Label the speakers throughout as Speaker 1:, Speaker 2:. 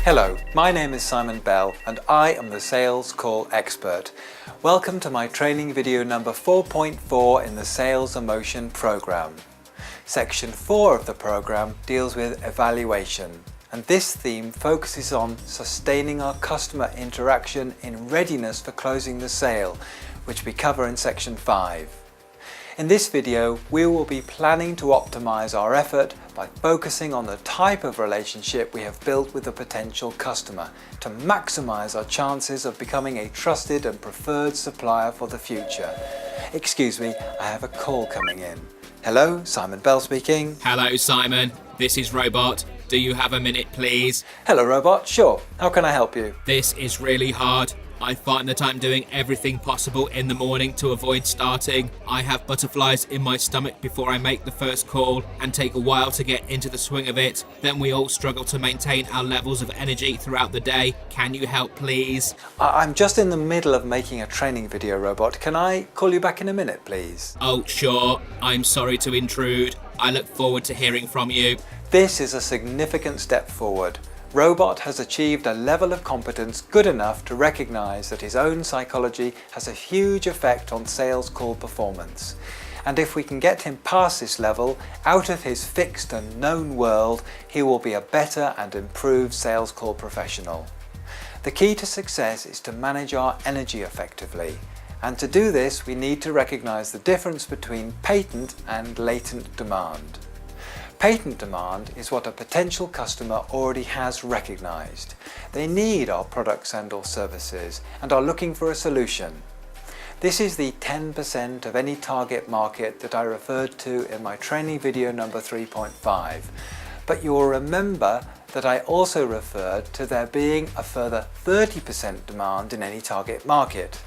Speaker 1: Hello, my name is Simon Bell and I am the Sales Call Expert. Welcome to my training video number 4.4 in the Sales Emotion program. Section 4 of the program deals with evaluation, and this theme focuses on sustaining our customer interaction in readiness for closing the sale, which we cover in section 5. In this video, we will be planning to optimize our effort by focusing on the type of relationship we have built with a potential customer to maximize our chances of becoming a trusted and preferred supplier for the future. Excuse me, I have a call coming in. Hello, Simon Bell speaking.
Speaker 2: Hello, Simon. This is Robot. Do you have a minute, please?
Speaker 1: Hello, Robot. Sure. How can I help you?
Speaker 2: This is really hard. I find that I'm doing everything possible in the morning to avoid starting. I have butterflies in my stomach before I make the first call and take a while to get into the swing of it. Then we all struggle to maintain our levels of energy throughout the day. Can you help, please?
Speaker 1: I'm just in the middle of making a training video, Robot. Can I call you back in a minute, please?
Speaker 2: Oh, sure. I'm sorry to intrude. I look forward to hearing from you.
Speaker 1: This is a significant step forward. Robot has achieved a level of competence good enough to recognize that his own psychology has a huge effect on sales call performance. And if we can get him past this level, out of his fixed and known world, he will be a better and improved sales call professional. The key to success is to manage our energy effectively. And to do this, we need to recognize the difference between patent and latent demand. Patent demand is what a potential customer already has recognized. They need our products and or services and are looking for a solution. This is the 10% of any target market that I referred to in my training video number 3.5. But you will remember that I also referred to there being a further 30% demand in any target market.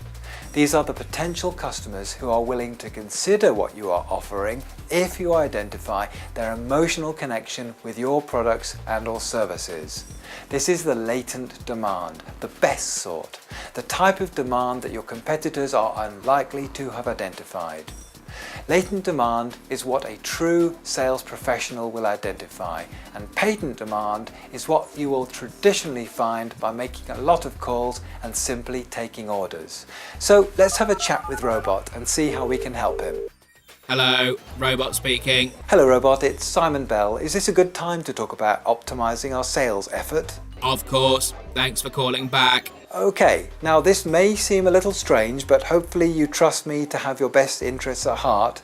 Speaker 1: These are the potential customers who are willing to consider what you are offering if you identify their emotional connection with your products and or services. This is the latent demand, the best sort, the type of demand that your competitors are unlikely to have identified. Latent demand is what a true sales professional will identify, and patent demand is what you will traditionally find by making a lot of calls and simply taking orders. So let's have a chat with Robot and see how we can help him.
Speaker 2: Hello, Robot speaking.
Speaker 1: Hello Robot, it's Simon Bell. Is this a good time to talk about optimizing our sales effort?
Speaker 2: Of course. Thanks for calling back.
Speaker 1: Okay, now this may seem a little strange, but hopefully you trust me to have your best interests at heart.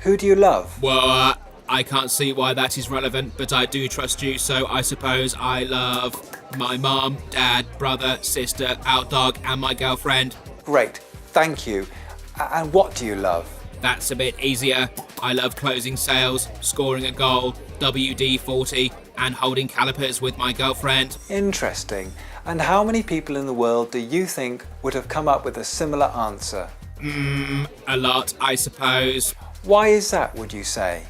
Speaker 1: Who do you love?
Speaker 2: Well, I can't see why that is relevant, but I do trust you, so I suppose I love my mom, dad, brother, sister, our dog, and my girlfriend.
Speaker 1: Great, thank you. And what do you love?
Speaker 2: That's a bit easier. I love closing sales, scoring a goal, WD-40, and holding calipers with my girlfriend.
Speaker 1: Interesting. And how many people in the world do you think would have come up with a similar answer?
Speaker 2: A lot, I suppose.
Speaker 1: Why is that, would you say?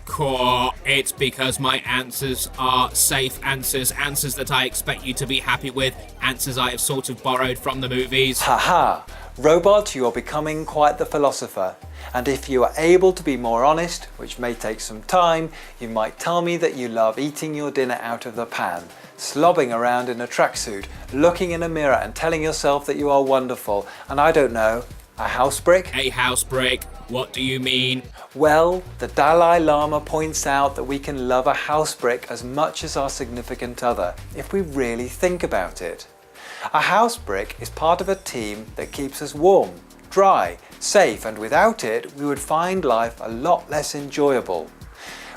Speaker 2: It's because my answers are safe answers, answers that I expect you to be happy with, answers I have sort of borrowed from the movies.
Speaker 1: Haha! Robot, you are becoming quite the philosopher. And if you are able to be more honest, which may take some time, you might tell me that you love eating your dinner out of the pan, slobbing around in a tracksuit, looking in a mirror and telling yourself that you are wonderful, and I don't know, a house brick?
Speaker 2: A house brick? What do you mean?
Speaker 1: Well, the Dalai Lama points out that we can love a house brick as much as our significant other, if we really think about it. A house brick is part of a team that keeps us warm, dry, safe, and without it, we would find life a lot less enjoyable.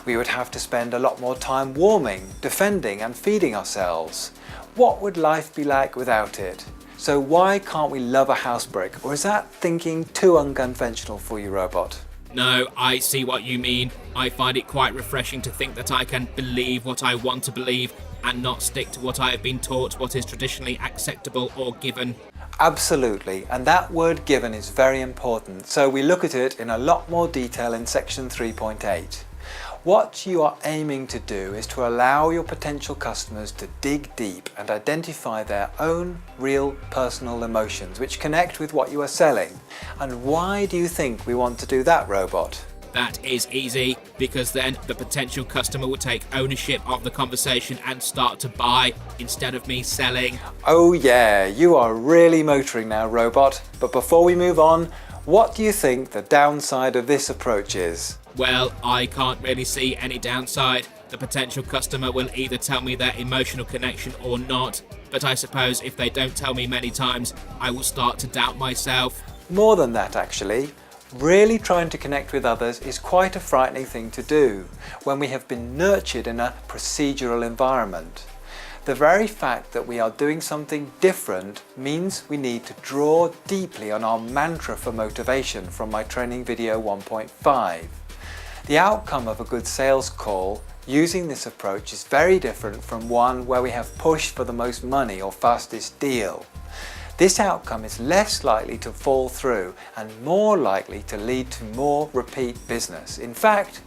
Speaker 1: We would have to spend a lot more time warming, defending, and feeding ourselves. What would life be like without it? So why can't we love a house brick? Or is that thinking too unconventional for you, Robot?
Speaker 2: No, I see what you mean. I find it quite refreshing to think that I can believe what I want to believe and not stick to what I have been taught, what is traditionally acceptable or given.
Speaker 1: Absolutely, and that word given is very important, so we look at it in a lot more detail in section 3.8. What you are aiming to do is to allow your potential customers to dig deep and identify their own real personal emotions which connect with what you are selling. And why do you think we want to do that, Robot?
Speaker 2: That is easy, because then the potential customer will take ownership of the conversation and start to buy instead of me selling.
Speaker 1: Oh yeah, you are really motoring now, Robot. But before we move on, what do you think the downside of this approach is?
Speaker 2: Well, I can't really see any downside. The potential customer will either tell me their emotional connection or not, but I suppose if they don't tell me many times, I will start to doubt myself.
Speaker 1: More than that, actually. Really trying to connect with others is quite a frightening thing to do when we have been nurtured in a procedural environment. The very fact that we are doing something different means we need to draw deeply on our mantra for motivation from my training video 1.5. The outcome of a good sales call using this approach is very different from one where we have pushed for the most money or fastest deal. This outcome is less likely to fall through and more likely to lead to more repeat business. In fact,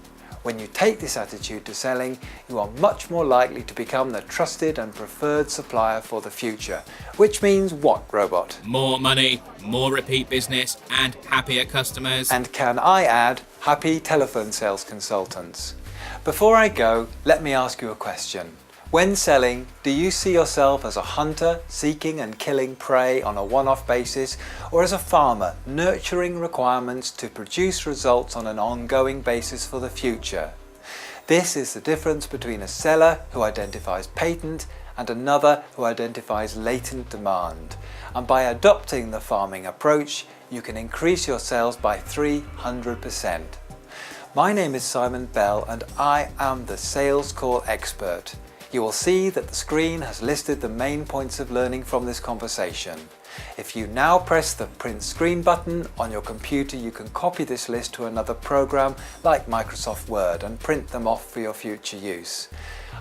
Speaker 1: when you take this attitude to selling, you are much more likely to become the trusted and preferred supplier for the future. Which means what, Robot?
Speaker 2: More money, more repeat business, and happier customers.
Speaker 1: And can I add, happy telephone sales consultants? Before I go, let me ask you a question. When selling, do you see yourself as a hunter seeking and killing prey on a one-off basis, or as a farmer nurturing requirements to produce results on an ongoing basis for the future? This is the difference between a seller who identifies patent and another who identifies latent demand. And by adopting the farming approach, you can increase your sales by 300%. My name is Simon Bell and I am the Sales Call Expert. You will see that the screen has listed the main points of learning from this conversation. If you now press the print screen button on your computer, you can copy this list to another program like Microsoft Word and print them off for your future use.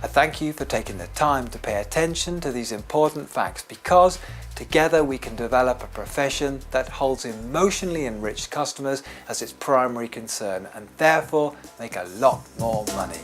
Speaker 1: I thank you for taking the time to pay attention to these important facts, because together we can develop a profession that holds emotionally enriched customers as its primary concern and therefore make a lot more money.